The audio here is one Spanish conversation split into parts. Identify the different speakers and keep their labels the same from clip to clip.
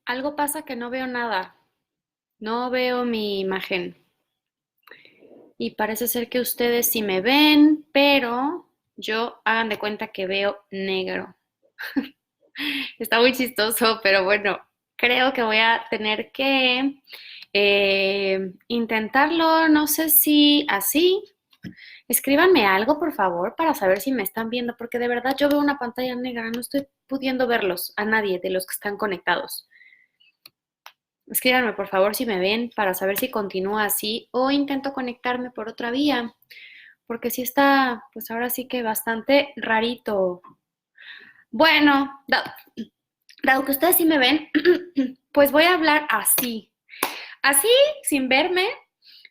Speaker 1: Algo pasa que no veo nada. No veo mi imagen. Y parece ser que ustedes sí me ven, pero yo hagan de cuenta que veo negro. Está muy chistoso, pero bueno, creo que voy a tener que intentarlo. No sé si así. Escríbanme algo, por favor, para saber si me están viendo, porque de verdad yo veo una pantalla negra. No estoy pudiendo verlos a nadie de los que están conectados. Escríbanme por favor si me ven para saber si continúa así o intento conectarme por otra vía, porque sí está, pues ahora sí que bastante rarito. Bueno, dado que ustedes sí me ven, pues voy a hablar así, así, sin verme.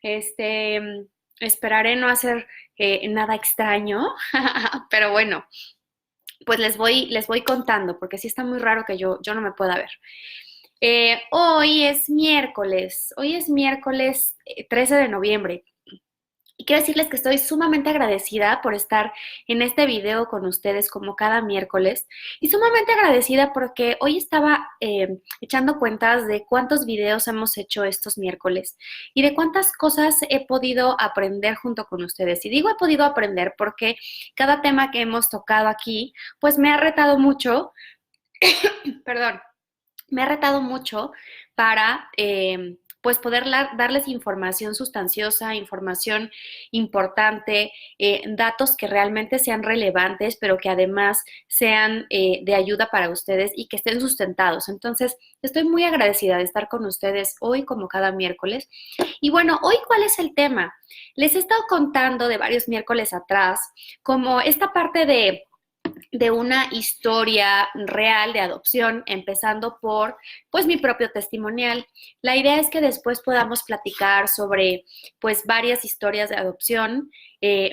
Speaker 1: Este, esperaré no hacer nada extraño, pero bueno, pues les voy contando, porque sí está muy raro que yo no me pueda ver. Hoy es miércoles 13 de noviembre. Y quiero decirles que estoy sumamente agradecida por estar en este video con ustedes como cada miércoles y sumamente agradecida porque hoy estaba echando cuentas de cuántos videos hemos hecho estos miércoles y de cuántas cosas he podido aprender junto con ustedes. Y digo he podido aprender porque cada tema que hemos tocado aquí pues me ha retado mucho, perdón, me ha retado mucho para pues poder darles información sustanciosa, información importante, datos que realmente sean relevantes, pero que además sean de ayuda para ustedes y que estén sustentados. Entonces, estoy muy agradecida de estar con ustedes hoy como cada miércoles. Y bueno, hoy, ¿cuál es el tema? Les he estado contando de varios miércoles atrás, como esta parte de una historia real de adopción, empezando por, pues, mi propio testimonial. La idea es que después podamos platicar sobre, pues, varias historias de adopción, y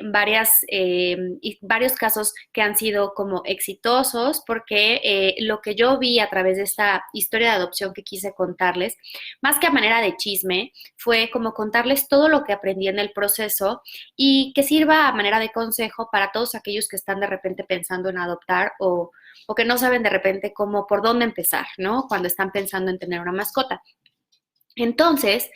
Speaker 1: varios casos que han sido como exitosos, porque lo que yo vi a través de esta historia de adopción que quise contarles, más que a manera de chisme, fue como contarles todo lo que aprendí en el proceso y que sirva a manera de consejo para todos aquellos que están de repente pensando en adoptar o que no saben de repente cómo, por dónde empezar, ¿no? Cuando están pensando en tener una mascota. Entonces,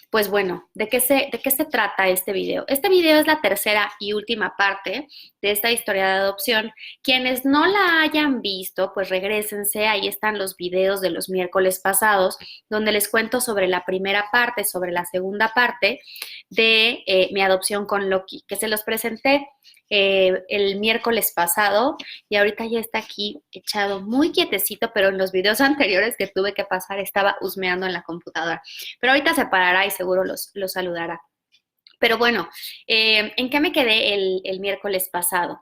Speaker 1: pues bueno, ¿de qué se trata este video? Este video es la tercera y última parte de esta historia de adopción. Quienes no la hayan visto, pues regrésense, ahí están los videos de los miércoles pasados, donde les cuento sobre la primera parte, sobre la segunda parte de mi adopción con Loki, que se los presenté el miércoles pasado y ahorita ya está aquí echado muy quietecito, pero en los videos anteriores que tuve que pasar estaba husmeando en la computadora. Pero ahorita se parará y seguro los saludará. Pero bueno, ¿en qué me quedé el miércoles pasado?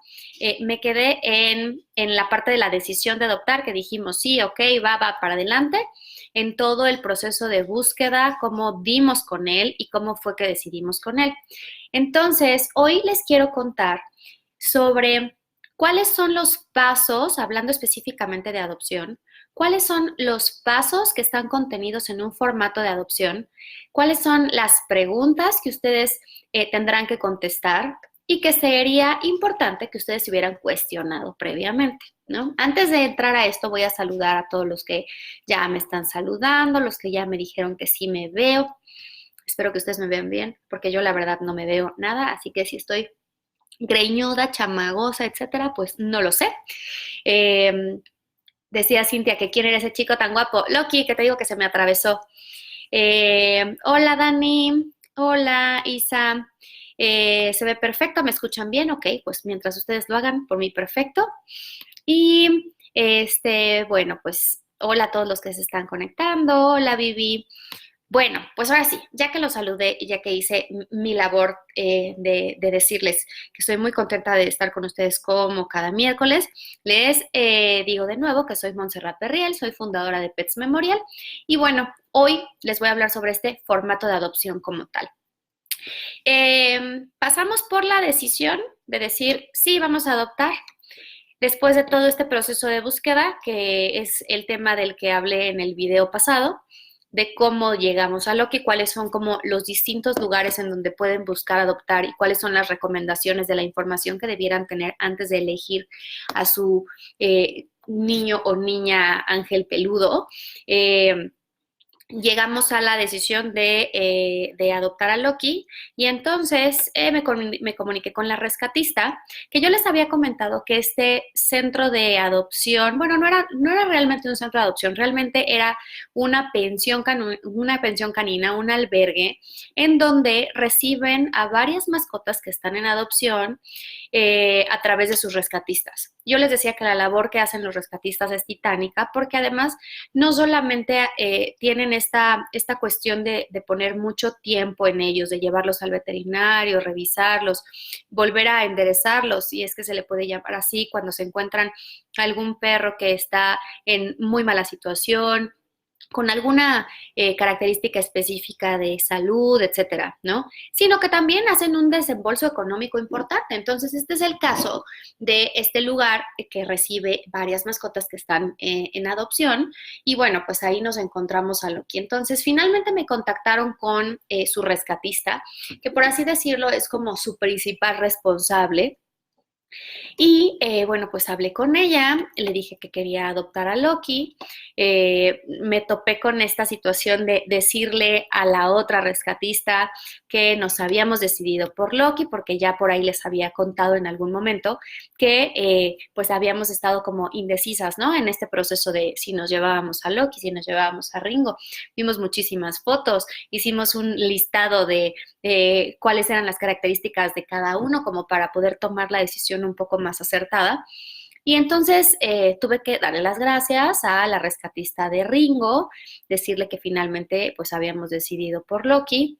Speaker 1: Me quedé en la parte de la decisión de adoptar, que dijimos, sí, ok, va para adelante, en todo el proceso de búsqueda, cómo dimos con él y cómo fue que decidimos con él. Entonces, hoy les quiero contar sobre cuáles son los pasos, hablando específicamente de adopción, cuáles son los pasos que están contenidos en un formato de adopción, cuáles son las preguntas que ustedes tendrán que contestar y que sería importante que ustedes se hubieran cuestionado previamente, ¿no? Antes de entrar a esto, voy a saludar a todos los que ya me están saludando, los que ya me dijeron que sí me veo. Espero que ustedes me vean bien, porque yo la verdad no me veo nada, así que si estoy greñuda, chamagosa, etcétera, pues no lo sé. Eh, Decía Cintia que quién era ese chico tan guapo. Loki, que te digo que se me atravesó. Hola Dani, hola Isa. Se ve perfecto, ¿me escuchan bien? Ok, pues mientras ustedes lo hagan, por mí perfecto. Y bueno, pues hola a todos los que se están conectando. Hola Vivi. Bueno, pues ahora sí, ya que los saludé y ya que hice mi labor de decirles que estoy muy contenta de estar con ustedes como cada miércoles, les digo de nuevo que soy Montserrat Perriel, soy fundadora de Pets Memorial y bueno, hoy les voy a hablar sobre este formato de adopción como tal. Pasamos por la decisión de decir, sí, vamos a adoptar. Después de todo este proceso de búsqueda, que es el tema del que hablé en el video pasado, de cómo llegamos a Loki, cuáles son como los distintos lugares en donde pueden buscar adoptar y cuáles son las recomendaciones de la información que debieran tener antes de elegir a su niño o niña ángel peludo, llegamos a la decisión de adoptar a Loki y entonces me comuniqué con la rescatista, que yo les había comentado que este centro de adopción, bueno, no era realmente un centro de adopción, realmente era una pensión canina, un albergue, en donde reciben a varias mascotas que están en adopción a través de sus rescatistas. Yo les decía que la labor que hacen los rescatistas es titánica porque además no solamente tienen esta cuestión de poner mucho tiempo en ellos, de llevarlos al veterinario, revisarlos, volver a enderezarlos, si es que se le puede llamar así, cuando se encuentran algún perro que está en muy mala situación, con alguna característica específica de salud, etcétera, ¿no? Sino que también hacen un desembolso económico importante. Entonces, este es el caso de este lugar que recibe varias mascotas que están en adopción. Y bueno, pues ahí nos encontramos a Loki. Entonces, finalmente me contactaron con su rescatista, que por así decirlo es como su principal responsable. Y bueno, pues hablé con ella, le dije que quería adoptar a Loki, me topé con esta situación de decirle a la otra rescatista que nos habíamos decidido por Loki, porque ya por ahí les había contado en algún momento que pues habíamos estado como indecisas, ¿no? En este proceso de si nos llevábamos a Loki, si nos llevábamos a Ringo. Vimos muchísimas fotos, hicimos un listado de cuáles eran las características de cada uno como para poder tomar la decisión un poco más acertada. Y entonces tuve que darle las gracias a la rescatista de Ringo, decirle que finalmente pues habíamos decidido por Loki,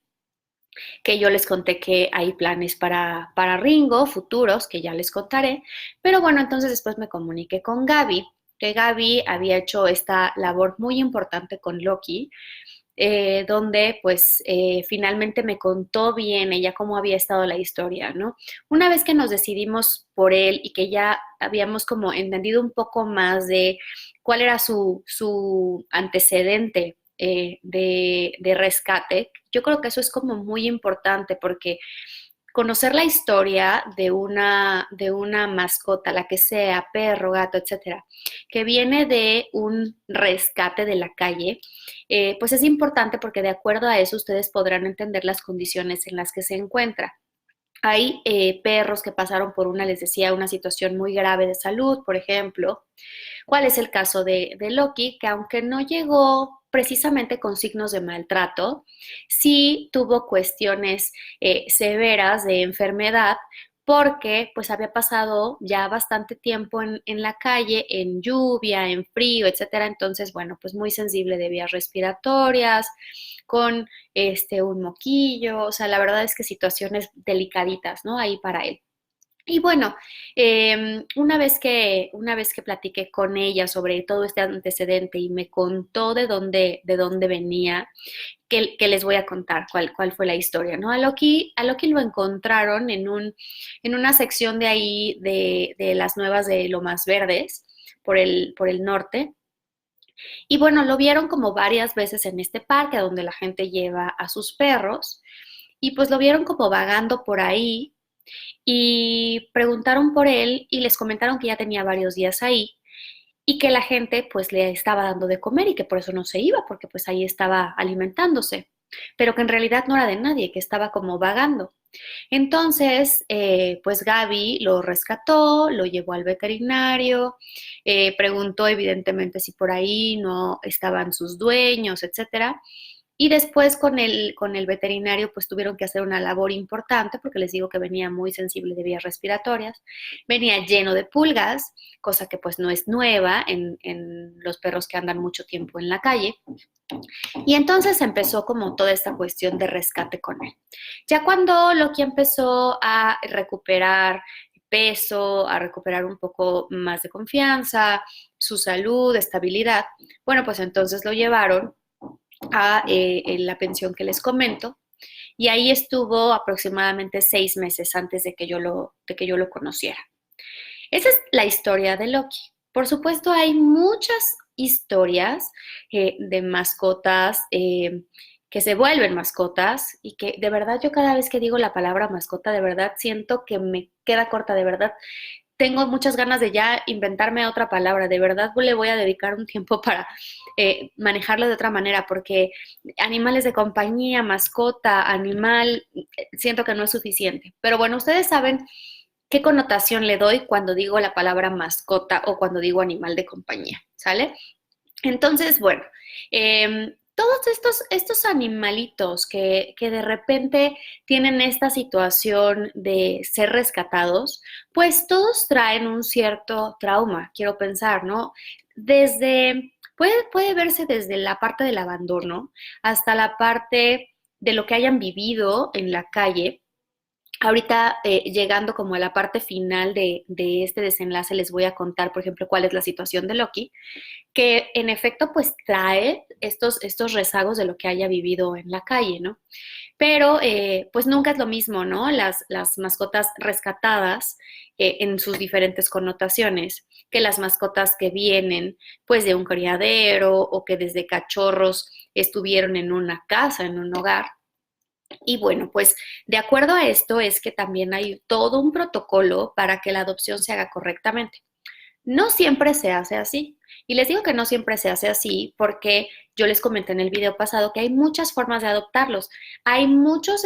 Speaker 1: que yo les conté que hay planes para Ringo, futuros, que ya les contaré. Pero bueno, entonces después me comuniqué con Gaby, que Gaby había hecho esta labor muy importante con Loki, donde pues finalmente me contó bien ella cómo había estado la historia, ¿no? Una vez que nos decidimos por él y que ya habíamos como entendido un poco más de cuál era su antecedente de rescate, yo creo que eso es como muy importante porque conocer la historia de una mascota, la que sea, perro, gato, etcétera, que viene de un rescate de la calle, pues es importante porque de acuerdo a eso ustedes podrán entender las condiciones en las que se encuentra. Hay perros que pasaron por les decía, una situación muy grave de salud, por ejemplo. ¿Cuál es el caso de Loki? Que aunque no llegó precisamente con signos de maltrato, sí tuvo cuestiones severas de enfermedad porque pues había pasado ya bastante tiempo en la calle, en lluvia, en frío, etcétera. Entonces, bueno, pues muy sensible de vías respiratorias, con un moquillo, o sea, la verdad es que situaciones delicaditas, ¿no? Ahí para él. Y bueno, una vez que platiqué con ella sobre todo este antecedente y me contó de dónde venía, que les voy a contar cuál fue la historia, ¿no? A Loki lo encontraron en una sección de ahí de las nuevas de Lomas Verdes, por el norte. Y bueno, lo vieron como varias veces en este parque donde la gente lleva a sus perros. Y pues lo vieron como vagando por ahí y preguntaron por él y les comentaron que ya tenía varios días ahí y que la gente pues le estaba dando de comer y que por eso no se iba, porque pues ahí estaba alimentándose, pero que en realidad no era de nadie, que estaba como vagando. Entonces, pues Gaby lo rescató, lo llevó al veterinario, preguntó evidentemente si por ahí no estaban sus dueños, etcétera. Y después con el veterinario pues tuvieron que hacer una labor importante porque les digo que venía muy sensible de vías respiratorias, venía lleno de pulgas, cosa que pues no es nueva en los perros que andan mucho tiempo en la calle. Y entonces empezó como toda esta cuestión de rescate con él. Ya cuando Loki empezó a recuperar peso, a recuperar un poco más de confianza, su salud, estabilidad, bueno, pues entonces lo llevaron a en la pensión que les comento y ahí estuvo aproximadamente 6 meses antes de que yo lo conociera. Esa es la historia de Loki. Por supuesto, hay muchas historias de mascotas que se vuelven mascotas y que de verdad yo cada vez que digo la palabra mascota, de verdad siento que me queda corta, de verdad tengo muchas ganas de ya inventarme otra palabra. De verdad le voy a dedicar un tiempo para manejarlo de otra manera, porque animales de compañía, mascota, animal, siento que no es suficiente. Pero bueno, ustedes saben qué connotación le doy cuando digo la palabra mascota o cuando digo animal de compañía, ¿sale? Entonces, bueno, todos estos animalitos que de repente tienen esta situación de ser rescatados, pues todos traen un cierto trauma, quiero pensar, ¿no? Puede verse desde la parte del abandono hasta la parte de lo que hayan vivido en la calle. Ahorita, llegando como a la parte final de este desenlace, les voy a contar, por ejemplo, cuál es la situación de Loki, que en efecto pues trae estos rezagos de lo que haya vivido en la calle, ¿no? Pero pues nunca es lo mismo, ¿no? Las mascotas rescatadas en sus diferentes connotaciones que las mascotas que vienen pues de un criadero o que desde cachorros estuvieron en una casa, en un hogar. Y bueno, pues de acuerdo a esto es que también hay todo un protocolo para que la adopción se haga correctamente. No siempre se hace así. Y les digo que no siempre se hace así porque yo les comenté en el video pasado que hay muchas formas de adoptarlos. Hay muchos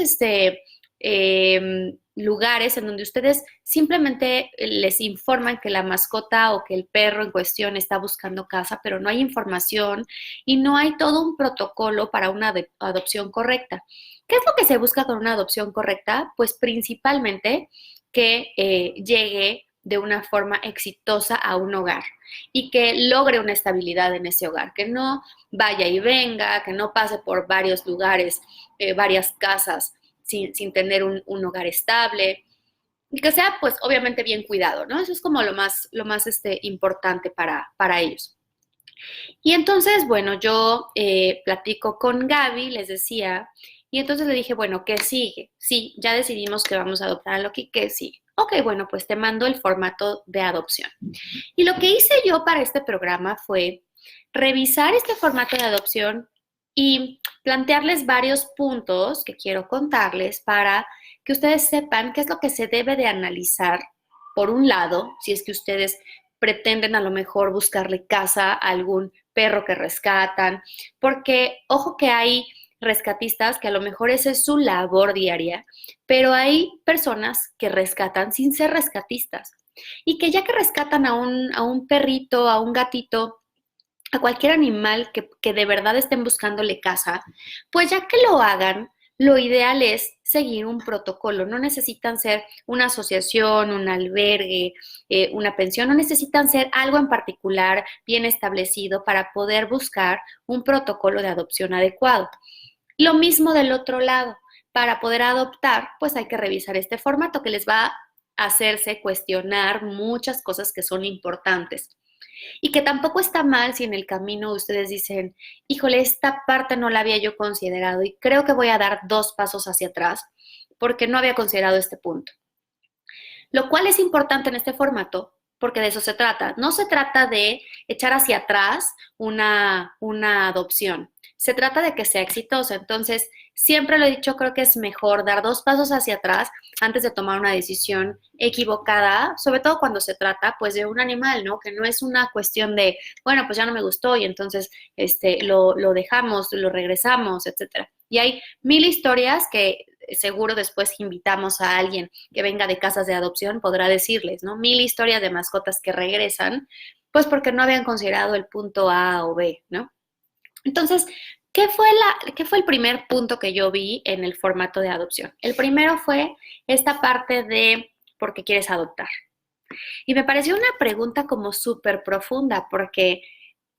Speaker 1: lugares en donde ustedes simplemente les informan que la mascota o que el perro en cuestión está buscando casa, pero no hay información y no hay todo un protocolo para una adopción correcta. ¿Qué es lo que se busca con una adopción correcta? Pues principalmente que llegue de una forma exitosa a un hogar y que logre una estabilidad en ese hogar, que no vaya y venga, que no pase por varios lugares, varias casas sin tener un hogar estable y que sea pues obviamente bien cuidado, ¿no? Eso es como lo más importante para ellos. Y entonces, bueno, yo platico con Gaby, les decía, y entonces le dije, bueno, ¿qué sigue? Sí, ya decidimos que vamos a adoptar a Loki, ¿qué sigue? Ok, bueno, pues te mando el formato de adopción. Y lo que hice yo para este programa fue revisar este formato de adopción y plantearles varios puntos que quiero contarles para que ustedes sepan qué es lo que se debe de analizar. Por un lado, si es que ustedes pretenden a lo mejor buscarle casa a algún perro que rescatan, porque ojo que hay rescatistas que a lo mejor esa es su labor diaria, pero hay personas que rescatan sin ser rescatistas y que ya que rescatan a un perrito, a un gatito, a cualquier animal que de verdad estén buscándole casa, pues ya que lo hagan, lo ideal es seguir un protocolo. No necesitan ser una asociación, un albergue, una pensión, no necesitan ser algo en particular bien establecido para poder buscar un protocolo de adopción adecuado. Lo mismo del otro lado. Para poder adoptar, pues hay que revisar este formato que les va a hacerse cuestionar muchas cosas que son importantes. Y que tampoco está mal si en el camino ustedes dicen, híjole, esta parte no la había yo considerado y creo que voy a dar 2 pasos hacia atrás porque no había considerado este punto. Lo cual es importante en este formato porque de eso se trata. No se trata de echar hacia atrás una adopción. Se trata de que sea exitosa. Entonces, siempre lo he dicho, creo que es mejor dar 2 pasos hacia atrás antes de tomar una decisión equivocada, sobre todo cuando se trata pues de un animal, ¿no? Que no es una cuestión de, bueno, pues ya no me gustó y entonces lo dejamos, lo regresamos, etcétera. Y hay mil historias que seguro después invitamos a alguien que venga de casas de adopción, podrá decirles, ¿no? Mil historias de mascotas que regresan, pues porque no habían considerado el punto A o B, ¿no? Entonces, ¿qué fue el primer punto que yo vi en el formato de adopción? El primero fue esta parte de por qué quieres adoptar. Y me pareció una pregunta como súper profunda porque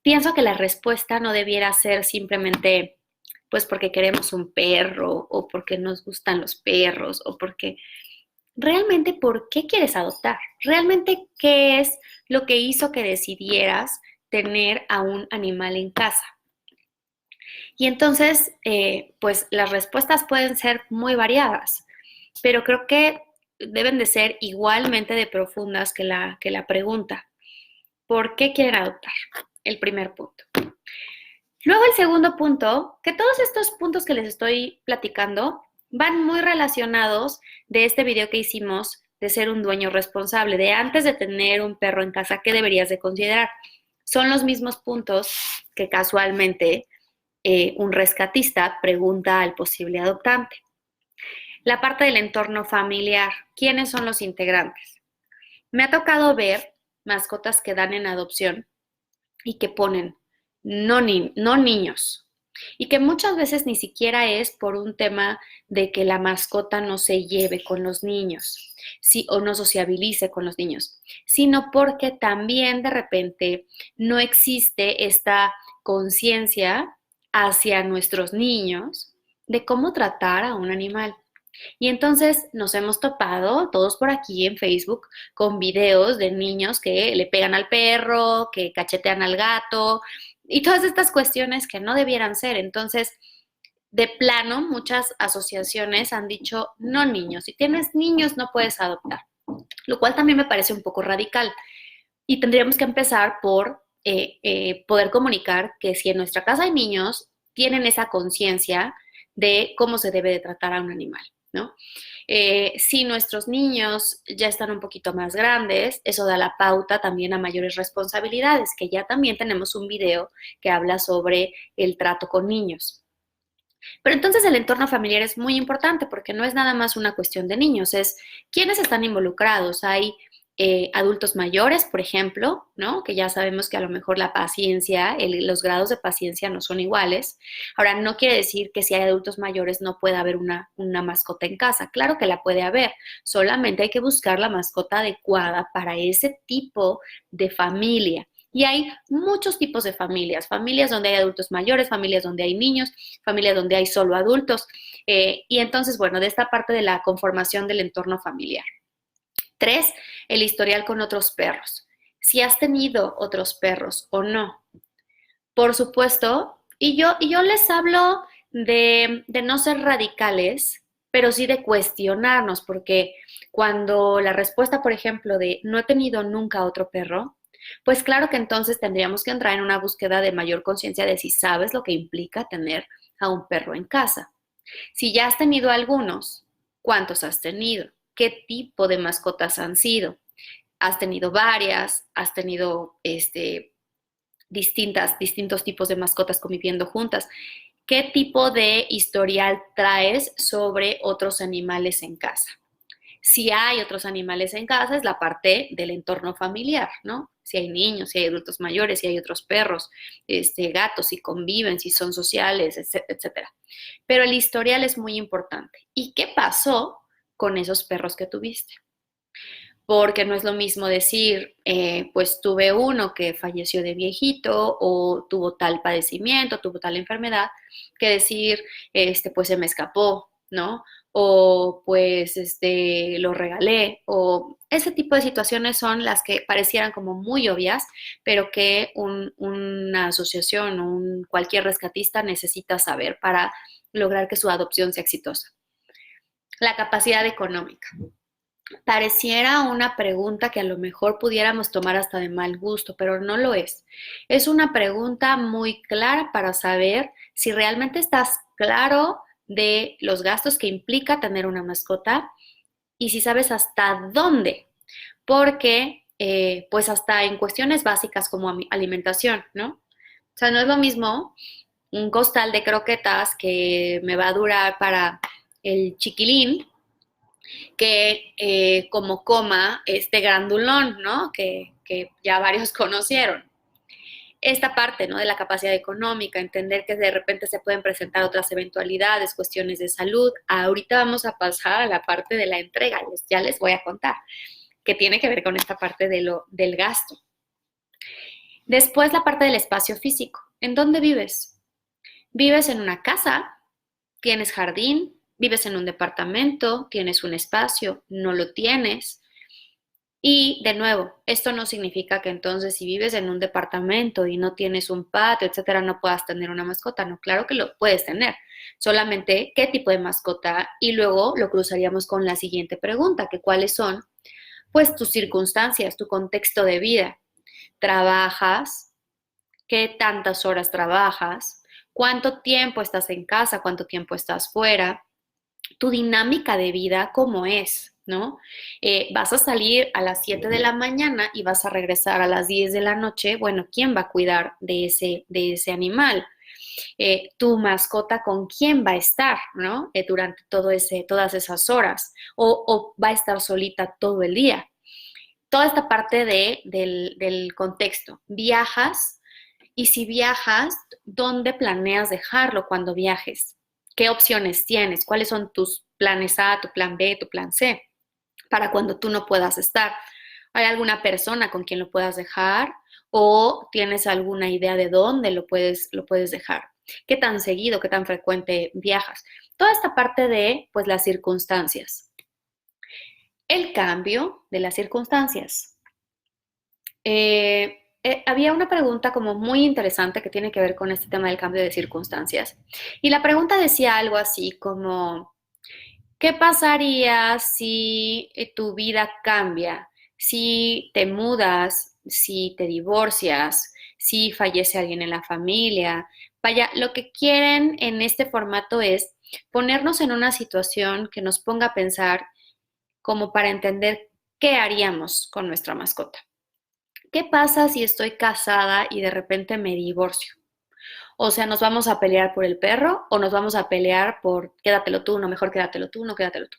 Speaker 1: pienso que la respuesta no debiera ser simplemente pues porque queremos un perro o porque nos gustan los perros o porque realmente por qué quieres adoptar. Realmente qué es lo que hizo que decidieras tener a un animal en casa. Y entonces, pues las respuestas pueden ser muy variadas, pero creo que deben de ser igualmente de profundas que la pregunta. ¿Por qué quieren adoptar? El primer punto. Luego el segundo punto, que todos estos puntos que les estoy platicando van muy relacionados de este video que hicimos de ser un dueño responsable, de antes de tener un perro en casa, ¿qué deberías de considerar? Son los mismos puntos que casualmente un rescatista pregunta al posible adoptante. La parte del entorno familiar, ¿quiénes son los integrantes? Me ha tocado ver mascotas que dan en adopción y que ponen no niños, y que muchas veces ni siquiera es por un tema de que la mascota no se lleve con los niños, sí, o no sociabilice con los niños, sino porque también de repente no existe esta conciencia hacia nuestros niños de cómo tratar a un animal. Y entonces nos hemos topado todos por aquí en Facebook con videos de niños que le pegan al perro, que cachetean al gato y todas estas cuestiones que no debieran ser. Entonces, de plano, muchas asociaciones han dicho, no niños, si tienes niños no puedes adoptar, lo cual también me parece un poco radical. Y tendríamos que empezar por poder comunicar que si en nuestra casa hay niños, tienen esa conciencia de cómo se debe de tratar a un animal, ¿no? Si nuestros niños ya están un poquito más grandes, eso da la pauta también a mayores responsabilidades, que ya también tenemos un video que habla sobre el trato con niños. Pero entonces el entorno familiar es muy importante porque no es nada más una cuestión de niños, es quiénes están involucrados. Hay adultos mayores, por ejemplo, ¿no? Que ya sabemos que a lo mejor la paciencia, los grados de paciencia no son iguales. Ahora, no quiere decir que si hay adultos mayores no pueda haber una mascota en casa. Claro que la puede haber, solamente hay que buscar la mascota adecuada para ese tipo de familia. Y hay muchos tipos de familias, familias donde hay adultos mayores, familias donde hay niños, familias donde hay solo adultos. Y entonces, bueno, de esta parte de la conformación del entorno familiar. 3, el historial con otros perros. Si has tenido otros perros o no. Por supuesto, y yo les hablo de no ser radicales, pero sí de cuestionarnos, porque cuando la respuesta, por ejemplo, de no he tenido nunca otro perro, pues claro que entonces tendríamos que entrar en una búsqueda de mayor conciencia de si sabes lo que implica tener a un perro en casa. Si ya has tenido algunos, ¿cuántos has tenido? ¿Qué tipo de mascotas han sido? ¿Has tenido varias? ¿Has tenido distintos tipos de mascotas conviviendo juntas? ¿Qué tipo de historial traes sobre otros animales en casa? Si hay otros animales en casa, es la parte del entorno familiar, ¿no? Si hay niños, si hay adultos mayores, si hay otros perros, gatos, si conviven, si son sociales, etcétera. Pero el historial es muy importante. ¿Y qué pasó con esos perros que tuviste? Porque no es lo mismo decir, pues tuve uno que falleció de viejito o tuvo tal padecimiento, tuvo tal enfermedad, que decir, pues se me escapó, ¿no? O pues lo regalé, o ese tipo de situaciones son las que parecieran como muy obvias, pero que una asociación o cualquier rescatista necesita saber para lograr que su adopción sea exitosa. La capacidad económica. Pareciera una pregunta que a lo mejor pudiéramos tomar hasta de mal gusto, pero no lo es. Es una pregunta muy clara para saber si realmente estás claro de los gastos que implica tener una mascota y si sabes hasta dónde, porque pues hasta en cuestiones básicas como alimentación, ¿no? O sea, no es lo mismo un costal de croquetas que me va a durar para el chiquilín que como coma este grandulón, ¿no? Que ya varios conocieron. Esta parte, ¿no? De la capacidad económica, entender que de repente se pueden presentar otras eventualidades, cuestiones de salud. Ahorita vamos a pasar a la parte de la entrega, ya les voy a contar, que tiene que ver con esta parte del gasto. Después la parte del espacio físico. ¿En dónde vives? ¿Vives en una casa? ¿Tienes jardín? ¿Vives en un departamento? ¿Tienes un espacio? ¿No lo tienes? Y de nuevo, esto no significa que entonces si vives en un departamento y no tienes un patio, etcétera, no puedas tener una mascota. No, claro que lo puedes tener. Solamente qué tipo de mascota y luego lo cruzaríamos con la siguiente pregunta, que cuáles son pues tus circunstancias, tu contexto de vida. ¿Trabajas? ¿Qué tantas horas trabajas? ¿Cuánto tiempo estás en casa? ¿Cuánto tiempo estás fuera? Tu dinámica de vida, ¿cómo es? ¿no? Vas a salir a las 7 de la mañana y vas a regresar a las 10 de la noche, bueno, ¿quién va a cuidar de ese animal? Tu mascota con quién va a estar, ¿no? Durante todas esas horas, o va a estar solita todo el día. Toda esta parte del contexto. Viajas, y si viajas, ¿dónde planeas dejarlo cuando viajes? ¿Qué opciones tienes? ¿Cuáles son tus planes A, tu plan B, tu plan C? Para cuando tú no puedas estar. ¿Hay alguna persona con quien lo puedas dejar? ¿O tienes alguna idea de dónde lo puedes dejar? ¿Qué tan seguido, qué tan frecuente viajas? Toda esta parte de, pues, las circunstancias. El cambio de las circunstancias. Había una pregunta como muy interesante que tiene que ver con este tema del cambio de circunstancias. Y la pregunta decía algo así como, ¿qué pasaría si tu vida cambia? Si te mudas, si te divorcias, si fallece alguien en la familia. Vaya, lo que quieren en este formato es ponernos en una situación que nos ponga a pensar como para entender qué haríamos con nuestra mascota. ¿Qué pasa si estoy casada y de repente me divorcio? O sea, ¿nos vamos a pelear por el perro o nos vamos a pelear por quédatelo tú, no, mejor quédatelo tú, no, quédatelo tú?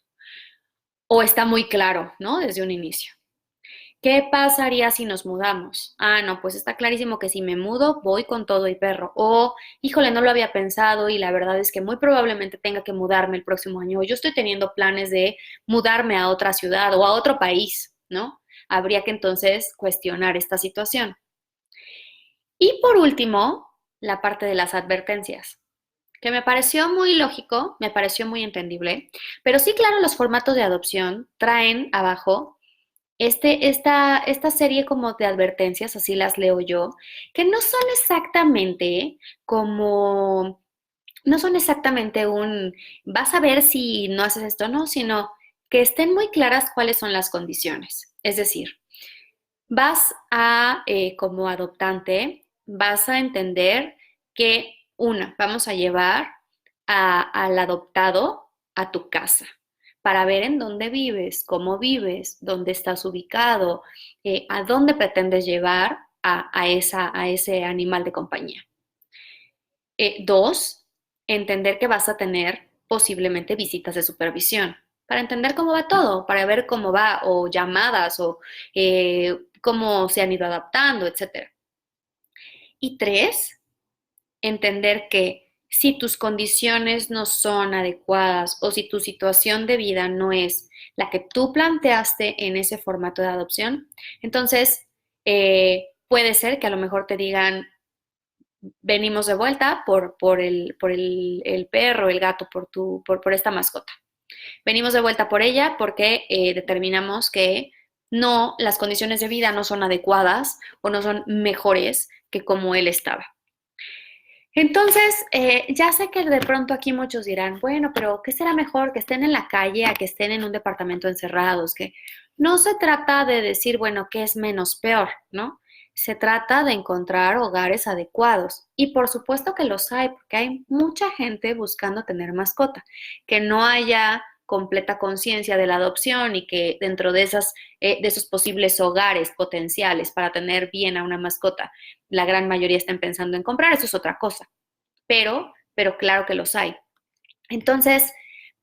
Speaker 1: O está muy claro, ¿no? Desde un inicio. ¿Qué pasaría si nos mudamos? Ah, no, pues está clarísimo que si me mudo, voy con todo y perro. O, híjole, no lo había pensado y la verdad es que muy probablemente tenga que mudarme el próximo año. O yo estoy teniendo planes de mudarme a otra ciudad o a otro país, ¿no? Habría que entonces cuestionar esta situación. Y por último, la parte de las advertencias, que me pareció muy lógico, me pareció muy entendible, pero sí, claro, los formatos de adopción traen abajo esta serie como de advertencias, así las leo yo, que no son exactamente como, no son exactamente vas a ver si no haces esto, no, sino que estén muy claras cuáles son las condiciones. Es decir, como adoptante, vas a entender que, vamos a llevar al adoptado a tu casa para ver en dónde vives, dónde estás ubicado, a dónde pretendes llevar a ese animal de compañía. Dos, entender que vas a tener posiblemente visitas de supervisión para entender cómo va todo, para ver cómo va, o llamadas, o cómo se han ido adaptando, etcétera. Y tres, entender que si tus condiciones no son adecuadas o si tu situación de vida no es la que tú planteaste en ese formato de adopción, entonces puede ser que a lo mejor te digan, venimos de vuelta por el perro, el gato, por esta mascota. Venimos de vuelta por ella porque determinamos que no, las condiciones de vida no son adecuadas o no son mejores que como él estaba. Entonces, ya sé que de pronto aquí muchos dirán, bueno, pero ¿qué será mejor? ¿Que estén en la calle a que estén en un departamento encerrados? Que no se trata de decir, bueno, ¿qué es menos peor? ¿No? Se trata de encontrar hogares adecuados. Y por supuesto que los hay, porque hay mucha gente buscando tener mascota. Que no haya completa conciencia de la adopción y que dentro de esos posibles hogares potenciales para tener bien a una mascota, la gran mayoría estén pensando en comprar, eso es otra cosa, pero claro que los hay. Entonces,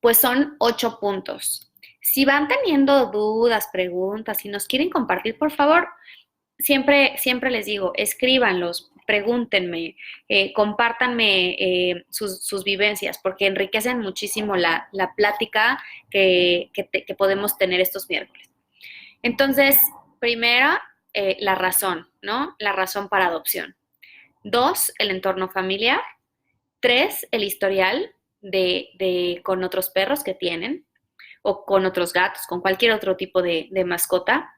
Speaker 1: pues son 8 puntos. Si van teniendo dudas, preguntas, si nos quieren compartir, por favor, siempre les digo, escríbanlos, pregúntenme, compártanme sus vivencias, porque enriquecen muchísimo la plática que podemos tener estos miércoles. Entonces, primera, la razón, ¿no? La razón para adopción. 2, el entorno familiar. 3, el historial con otros perros que tienen o con otros gatos, con cualquier otro tipo de mascota.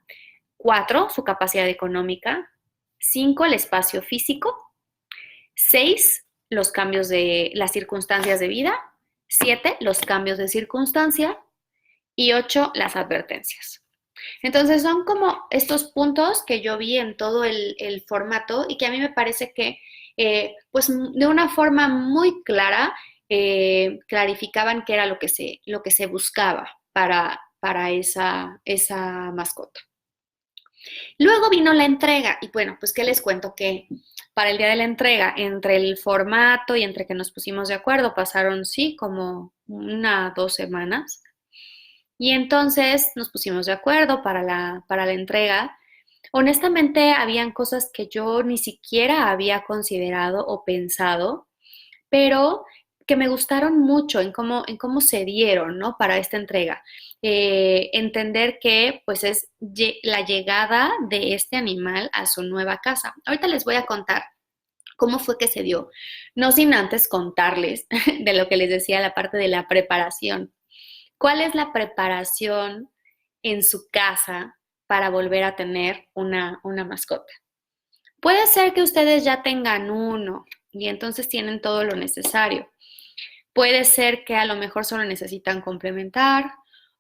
Speaker 1: 4, su capacidad económica. 5, el espacio físico. 6, los cambios de las circunstancias de vida. 7, los cambios de circunstancia. Y 8, las advertencias. Entonces son como estos puntos que yo vi en todo el formato y que a mí me parece que pues de una forma muy clara clarificaban qué era lo que se buscaba para esa mascota. Luego vino la entrega y bueno, pues qué les cuento que para el día de la entrega, entre el formato y entre que nos pusimos de acuerdo, pasaron sí como 1 o 2 semanas y entonces nos pusimos de acuerdo para la entrega. Honestamente, habían cosas que yo ni siquiera había considerado o pensado, pero que me gustaron mucho en cómo se dieron, ¿no? Para esta entrega. Entender que, pues, es la llegada de este animal a su nueva casa. Ahorita les voy a contar cómo fue que se dio, no sin antes contarles de lo que les decía, la parte de la preparación. ¿Cuál es la preparación en su casa para volver a tener una mascota? Puede ser que ustedes ya tengan uno y entonces tienen todo lo necesario. Puede ser que a lo mejor solo necesitan complementar,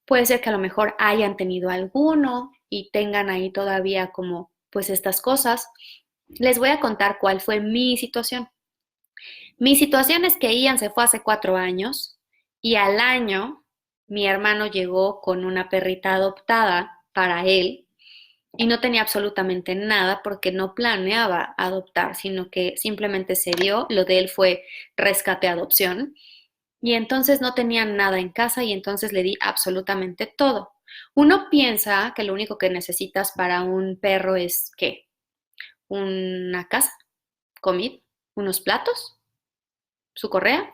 Speaker 1: puede ser que a lo mejor hayan tenido alguno y tengan ahí todavía como pues estas cosas. Les voy a contar cuál fue mi situación. Mi situación es que Ian se fue hace 4 años y al año mi hermano llegó con una perrita adoptada para él y no tenía absolutamente nada porque no planeaba adoptar, sino que simplemente se dio, lo de él fue rescate adopción y entonces no tenía nada en casa y entonces le di absolutamente todo. Uno piensa que lo único que necesitas para un perro es ¿qué? Una casa, comida, unos platos, su correa.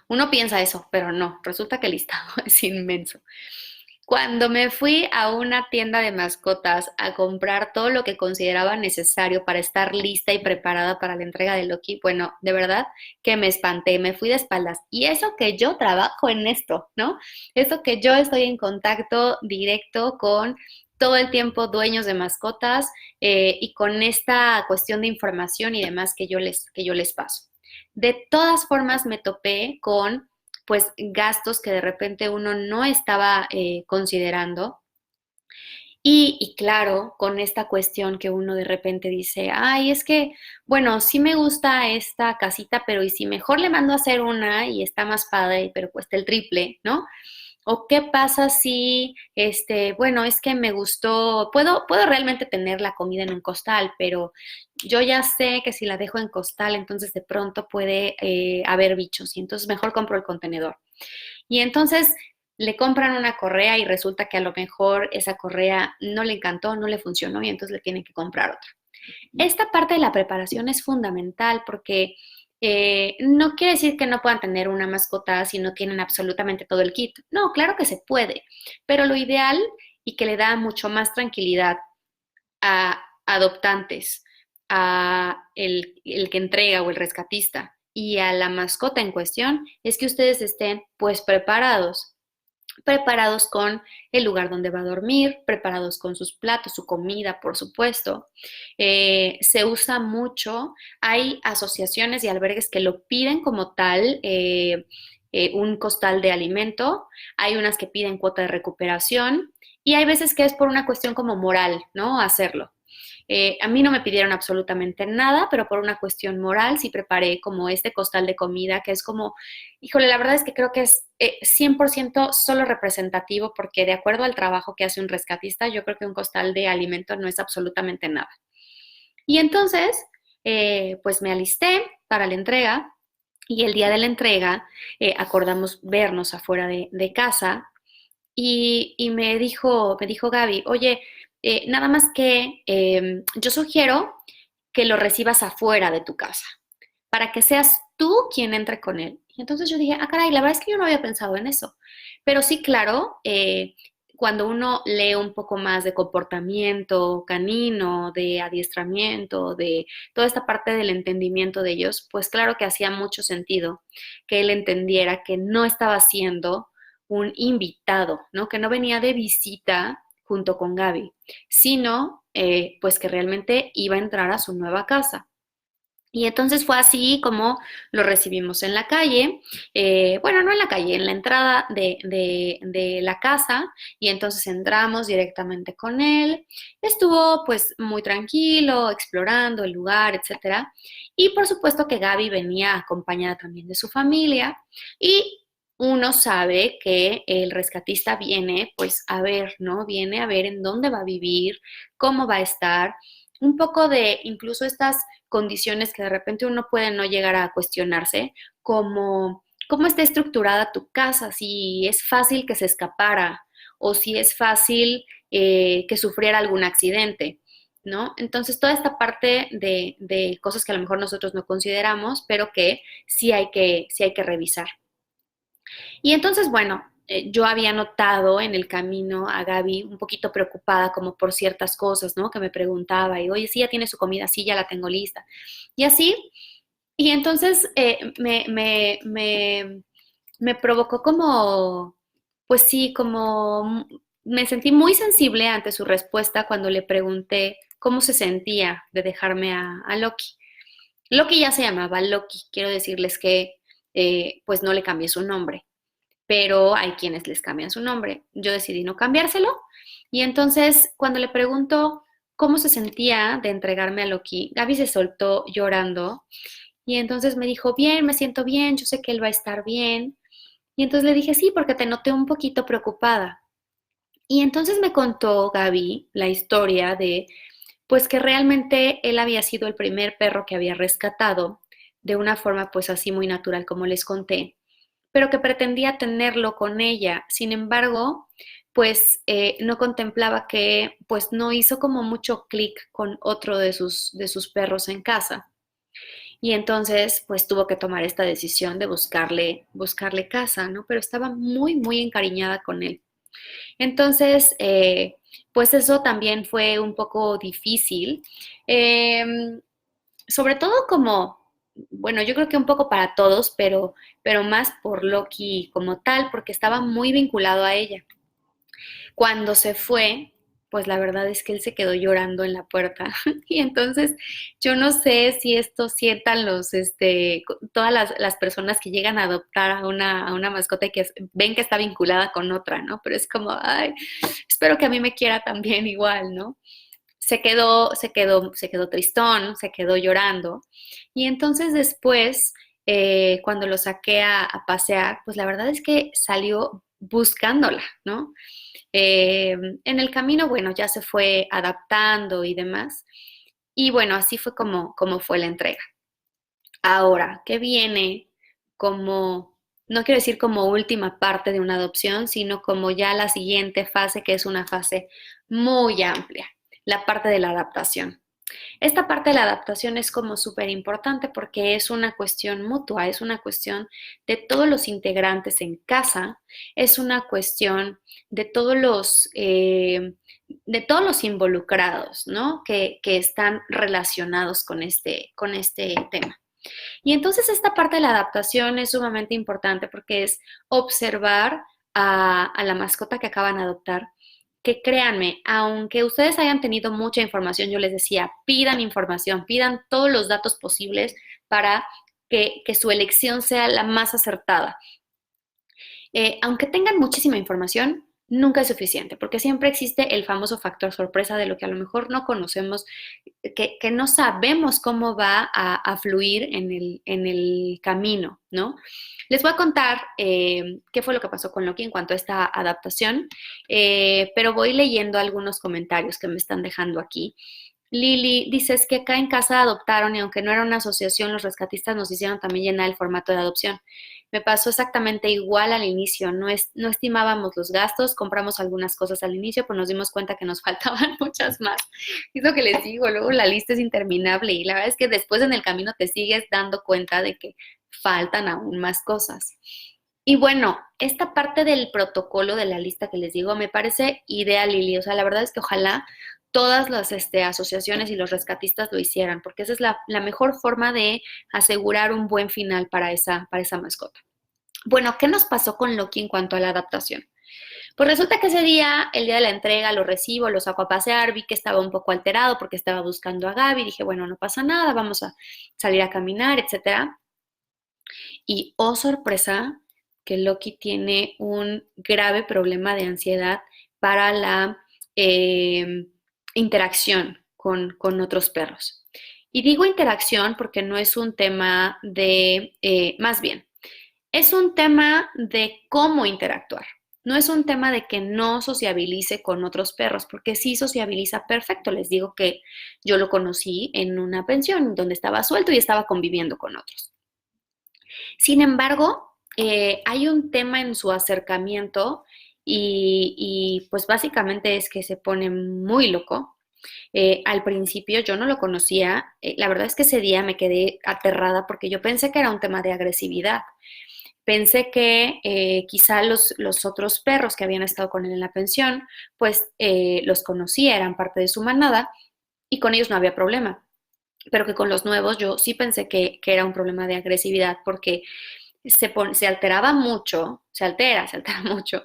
Speaker 1: Uno piensa eso, pero no, resulta que el listado es inmenso. Cuando me fui a una tienda de mascotas a comprar todo lo que consideraba necesario para estar lista y preparada para la entrega de Loki, bueno, de verdad que me espanté, me fui de espaldas. Y eso que yo trabajo en esto, ¿no? Eso que yo estoy en contacto directo con todo el tiempo dueños de mascotas y con esta cuestión de información y demás que yo les paso. De todas formas, me topé con pues gastos que de repente uno no estaba considerando. Y claro, con esta cuestión que uno de repente dice, ay, es que, bueno, sí me gusta esta casita, pero ¿y si mejor le mando a hacer una y está más padre, pero cuesta el triple, ¿no? O qué pasa si, bueno, es que me gustó, puedo realmente tener la comida en un costal, pero yo ya sé que si la dejo en costal, entonces de pronto puede haber bichos y entonces mejor compro el contenedor. Y entonces le compran una correa y resulta que a lo mejor esa correa no le encantó, no le funcionó y entonces le tienen que comprar otra. Esta parte de la preparación es fundamental porque no quiere decir que no puedan tener una mascota si no tienen absolutamente todo el kit. No, claro que se puede, pero lo ideal y que le da mucho más tranquilidad a adoptantes, a el que entrega o el rescatista y a la mascota en cuestión es que ustedes estén pues preparados con el lugar donde va a dormir, preparados con sus platos, su comida, por supuesto. Se usa mucho, hay asociaciones y albergues que lo piden como tal, un costal de alimento, hay unas que piden cuota de recuperación y hay veces que es por una cuestión como moral, ¿no? Hacerlo. A mí no me pidieron absolutamente nada, pero por una cuestión moral sí preparé como este costal de comida, que es como, híjole, la verdad es que creo que es 100% solo representativo, porque de acuerdo al trabajo que hace un rescatista, yo creo que un costal de alimento no es absolutamente nada. Y entonces, pues me alisté para la entrega y el día de la entrega acordamos vernos afuera de casa y me dijo Gaby, oye, nada más que yo sugiero que lo recibas afuera de tu casa, para que seas tú quien entre con él. Y entonces yo dije, ah, caray, la verdad es que yo no había pensado en eso. Pero sí, claro, cuando uno lee un poco más de comportamiento canino, de adiestramiento, de toda esta parte del entendimiento de ellos, pues claro que hacía mucho sentido que él entendiera que no estaba siendo un invitado, ¿no? Que no venía de visita junto con Gaby, sino pues que realmente iba a entrar a su nueva casa. Y entonces fue así como lo recibimos en la calle, bueno, no en la calle, en la entrada de la casa, y entonces entramos directamente con él. Estuvo pues muy tranquilo, explorando el lugar, etcétera. Y por supuesto que Gaby venía acompañada también de su familia, y uno sabe que el rescatista viene pues a ver, ¿no? Viene a ver en dónde va a vivir, cómo va a estar, un poco de incluso estas condiciones que de repente uno puede no llegar a cuestionarse, como cómo está estructurada tu casa, si es fácil que se escapara o si es fácil que sufriera algún accidente. ¿No? Entonces, toda esta parte de cosas que a lo mejor nosotros no consideramos, pero que sí hay que revisar. Y entonces, bueno, yo había notado en el camino a Gaby un poquito preocupada como por ciertas cosas, ¿no? Que me preguntaba y, oye, sí, ya tiene su comida, sí, ya la tengo lista. Y así, y entonces me provocó como, pues sí, como me sentí muy sensible ante su respuesta cuando le pregunté cómo se sentía de dejarme a Loki. Loki ya se llamaba Loki, quiero decirles que pues no le cambié su nombre, pero hay quienes les cambian su nombre. Yo decidí no cambiárselo y entonces cuando le pregunto cómo se sentía de entregarme a Loki, Gaby se soltó llorando y entonces me dijo, bien, me siento bien, yo sé que él va a estar bien. Y entonces le dije, sí, porque te noté un poquito preocupada. Y entonces me contó Gaby la historia de, pues que realmente él había sido el primer perro que había rescatado de una forma pues así muy natural como les conté, pero que pretendía tenerlo con ella. Sin embargo, pues no contemplaba que pues no hizo como mucho clic con otro de sus perros en casa. Y entonces pues tuvo que tomar esta decisión de buscarle casa, ¿no? Pero estaba muy, muy encariñada con él. Entonces, pues eso también fue un poco difícil, eh, sobre todo como, bueno, yo creo que un poco para todos, pero más por Loki como tal, porque estaba muy vinculado a ella. Cuando se fue, pues la verdad es que él se quedó llorando en la puerta. Y entonces yo no sé si esto sientan todas las personas que llegan a adoptar a una mascota y que ven que está vinculada con otra, ¿no? Pero es como, ay, espero que a mí me quiera también igual, ¿no? Se quedó tristón, se quedó llorando. Y entonces después, cuando lo saqué a pasear, pues la verdad es que salió buscándola, ¿no? En el camino, bueno, ya se fue adaptando y demás. Y bueno, así fue como fue la entrega. Ahora, ¿qué viene como, no quiero decir como última parte de una adopción, sino como ya la siguiente fase, que es una fase muy amplia, la parte de la adaptación? Esta parte de la adaptación es como súper importante porque es una cuestión mutua, es una cuestión de todos los integrantes en casa, es una cuestión de de todos los involucrados, ¿no? Que están relacionados con este tema. Y entonces esta parte de la adaptación es sumamente importante porque es observar a la mascota que acaban de adoptar, que créanme, aunque ustedes hayan tenido mucha información, yo les decía, pidan información, pidan todos los datos posibles para que su elección sea la más acertada. Aunque tengan muchísima información, nunca es suficiente, porque siempre existe el famoso factor sorpresa de lo que a lo mejor no conocemos, que no sabemos cómo va a fluir en el camino, ¿no? Les voy a contar qué fue lo que pasó con Loki en cuanto a esta adaptación, pero voy leyendo algunos comentarios que me están dejando aquí. Lili, dices que acá en casa adoptaron y aunque no era una asociación, los rescatistas nos hicieron también llenar el formato de adopción. Me pasó exactamente igual al inicio, no estimábamos los gastos, compramos algunas cosas al inicio, pero nos dimos cuenta que nos faltaban muchas más. Es lo que les digo, luego la lista es interminable y la verdad es que después en el camino te sigues dando cuenta de que faltan aún más cosas. Y bueno, esta parte del protocolo de la lista que les digo me parece ideal, Lili. O sea, la verdad es que ojalá todas las asociaciones y los rescatistas lo hicieran, porque esa es la mejor forma de asegurar un buen final para esa mascota. Bueno, ¿qué nos pasó con Loki en cuanto a la adaptación? Pues resulta que ese día, el día de la entrega, lo recibo, lo saco a pasear, vi que estaba un poco alterado porque estaba buscando a Gaby, dije, bueno, no pasa nada, vamos a salir a caminar, etcétera. Y oh sorpresa, que Loki tiene un grave problema de ansiedad para la eh, interacción con otros perros. Y digo interacción porque no es un tema de, más bien, Es un tema de cómo interactuar. No es un tema de que no sociabilice con otros perros, porque sí sociabiliza perfecto. Les digo que yo lo conocí en una pensión donde estaba suelto y estaba conviviendo con otros. Sin embargo, hay un tema en su acercamiento pues básicamente es que se pone muy loco. Al principio yo no lo conocía. La verdad es que ese día me quedé aterrada porque yo pensé que era un tema de agresividad. Pensé que quizá los otros perros que habían estado con él en la pensión, pues los conocía, eran parte de su manada y con ellos no había problema. Pero que con los nuevos yo sí pensé que era un problema de agresividad porque se alteraba mucho, se altera mucho,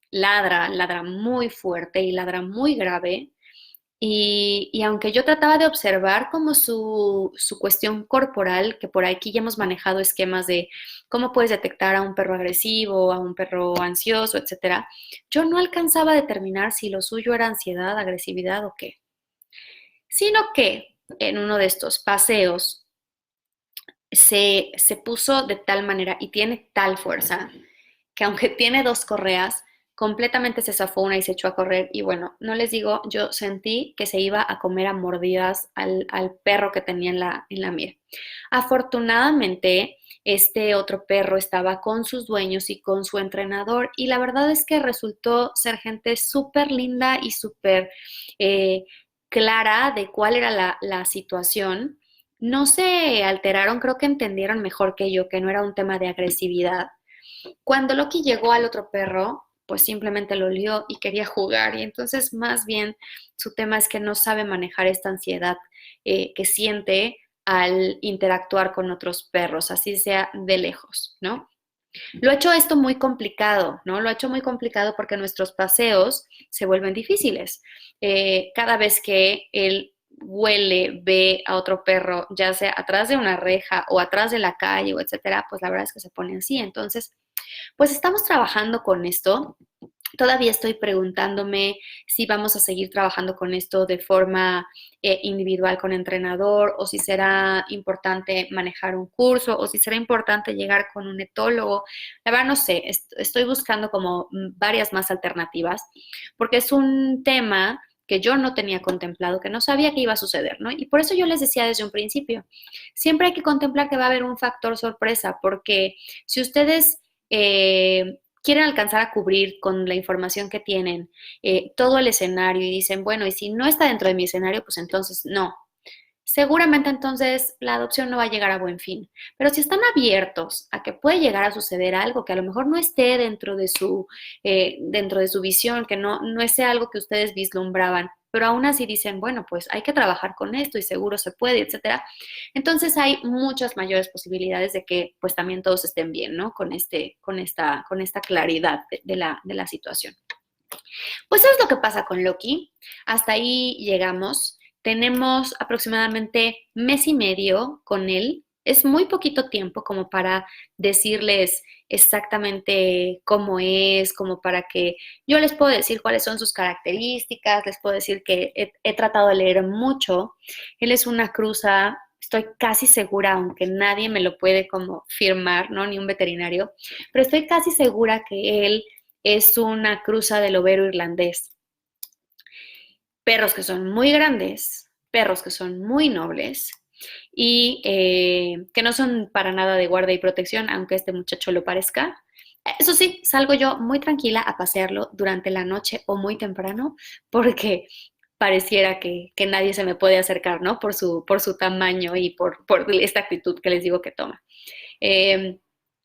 Speaker 1: ladra muy fuerte y ladra muy grave. Y aunque yo trataba de observar como su cuestión corporal, que por aquí ya hemos manejado esquemas de cómo puedes detectar a un perro agresivo, a un perro ansioso, etcétera, yo no alcanzaba a determinar si lo suyo era ansiedad, agresividad o qué. Sino que en uno de estos paseos se puso de tal manera y tiene tal fuerza que aunque tiene dos correas, completamente se zafó una y se echó a correr. Y bueno, no les digo, yo sentí que se iba a comer a mordidas al perro que tenía en la mira. Afortunadamente, este otro perro estaba con sus dueños y con su entrenador y la verdad es que resultó ser gente súper linda y súper eh, clara de cuál era la situación. No se alteraron, creo que entendieron mejor que yo que no era un tema de agresividad. Cuando Loki llegó al otro perro, pues simplemente lo olió y quería jugar. Y entonces más bien su tema es que no sabe manejar esta ansiedad que siente al interactuar con otros perros, así sea de lejos, ¿no? Lo ha hecho esto muy complicado, ¿no? Lo ha hecho muy complicado porque nuestros paseos se vuelven difíciles. Cada vez que él huele, ve a otro perro, ya sea atrás de una reja o atrás de la calle o etcétera, pues la verdad es que se pone así. Entonces, pues estamos trabajando con esto. Todavía estoy preguntándome si vamos a seguir trabajando con esto de forma individual con entrenador o si será importante manejar un curso o si será importante llegar con un etólogo. La verdad no sé, estoy buscando como varias más alternativas porque es un tema que yo no tenía contemplado, que no sabía que iba a suceder, ¿no? Y por eso yo les decía desde un principio, siempre hay que contemplar que va a haber un factor sorpresa, porque si ustedes quieren alcanzar a cubrir con la información que tienen todo el escenario y dicen, bueno, y si no está dentro de mi escenario, pues entonces no. Seguramente entonces la adopción no va a llegar a buen fin. Pero si están abiertos a que puede llegar a suceder algo que a lo mejor no esté dentro de su visión, que no es algo que ustedes vislumbraban, pero aún así dicen, bueno, pues hay que trabajar con esto y seguro se puede, etcétera. Entonces hay muchas mayores posibilidades de que pues también todos estén bien, ¿no? Con esta claridad de la situación. Pues eso es lo que pasa con Loki. Hasta ahí llegamos. Tenemos aproximadamente mes y medio con él. Es muy poquito tiempo como para decirles exactamente cómo es, como para que yo les puedo decir cuáles son sus características, les puedo decir que he tratado de leer mucho. Él es una cruza, estoy casi segura, aunque nadie me lo puede como firmar, ¿no? Ni un veterinario, pero estoy casi segura que él es una cruza del overo irlandés. Perros que son muy grandes, perros que son muy nobles y que no son para nada de guardia y protección, aunque este muchacho lo parezca. Eso sí, salgo yo muy tranquila a pasearlo durante la noche o muy temprano porque pareciera que nadie se me puede acercar, ¿no? Por su tamaño y por esta actitud que les digo que toma. Eh,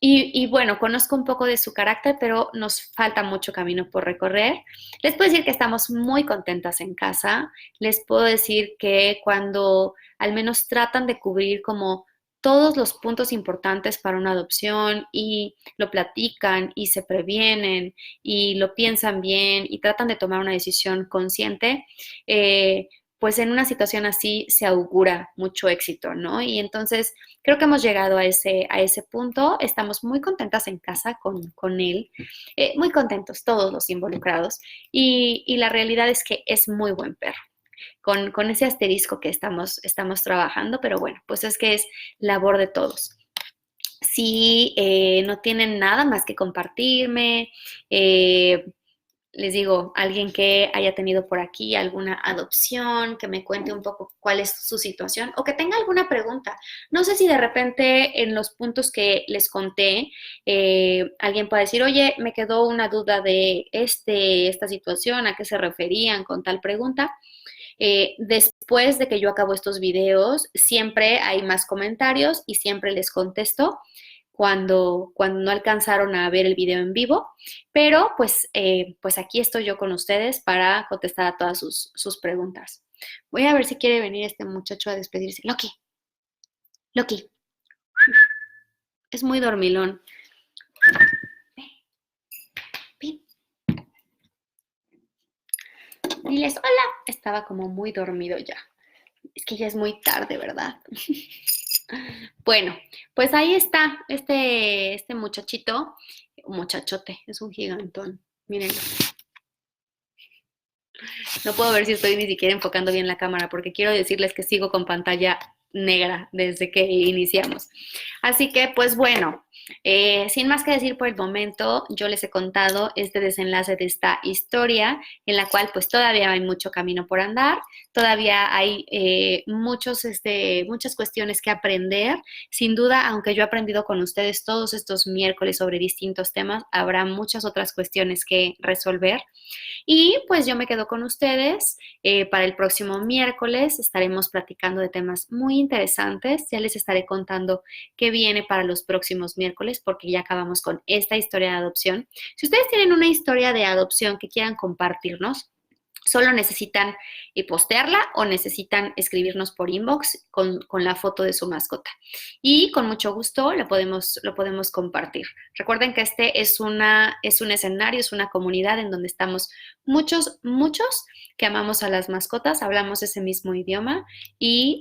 Speaker 1: y bueno, conozco un poco de su carácter, pero nos falta mucho camino por recorrer. Les puedo decir que estamos muy contentas en casa. Les puedo decir que cuando al menos tratan de cubrir como todos los puntos importantes para una adopción y lo platican y se previenen y lo piensan bien y tratan de tomar una decisión consciente, pues en una situación así se augura mucho éxito, ¿no? Y entonces creo que hemos llegado a ese punto. Estamos muy contentas en casa con él, muy contentos todos los involucrados. Y la realidad es que es muy buen perro. Con ese asterisco que estamos trabajando, pero bueno, pues es que es labor de todos. Si no tienen nada más que compartirme, eh, les digo, alguien que haya tenido por aquí alguna adopción, que me cuente un poco cuál es su situación o que tenga alguna pregunta. No sé si de repente en los puntos que les conté, alguien puede decir, oye, me quedó una duda de esta situación, ¿a qué se referían con tal pregunta? Después de que yo acabo estos videos, siempre hay más comentarios y siempre les contesto cuando no alcanzaron a ver el video en vivo, pero pues aquí estoy yo con ustedes para contestar a todas sus preguntas. Voy a ver si quiere venir este muchacho a despedirse. Loki, Loki, es muy dormilón. Ven, diles hola. Estaba como muy dormido ya. Es que ya es muy tarde, ¿verdad? Bueno, pues ahí está este muchachito, un muchachote, es un gigantón. Miren, no puedo ver si estoy ni siquiera enfocando bien la cámara porque quiero decirles que sigo con pantalla negra desde que iniciamos. Así que, pues bueno, sin más que decir por el momento, yo les he contado este desenlace de esta historia en la cual pues todavía hay mucho camino por andar, todavía hay muchas cuestiones que aprender. Sin duda, aunque yo he aprendido con ustedes todos estos miércoles sobre distintos temas, habrá muchas otras cuestiones que resolver. Y pues yo me quedo con ustedes. Para el próximo miércoles estaremos platicando de temas muy interesantes. Ya les estaré contando qué viene para los próximos miércoles porque ya acabamos con esta historia de adopción. Si ustedes tienen una historia de adopción que quieran compartirnos, solo necesitan postearla o necesitan escribirnos por inbox con la foto de su mascota. Y con mucho gusto lo podemos compartir. Recuerden que este es un escenario, es una comunidad en donde estamos muchos que amamos a las mascotas, hablamos ese mismo idioma y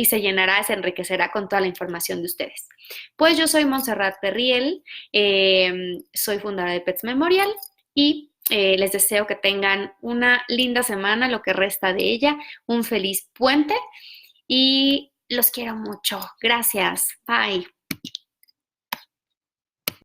Speaker 1: se llenará, se enriquecerá con toda la información de ustedes. Pues yo soy Montserrat Perriel, soy fundadora de Pets Memorial y les deseo que tengan una linda semana, lo que resta de ella, un feliz puente y los quiero mucho. Gracias. Bye.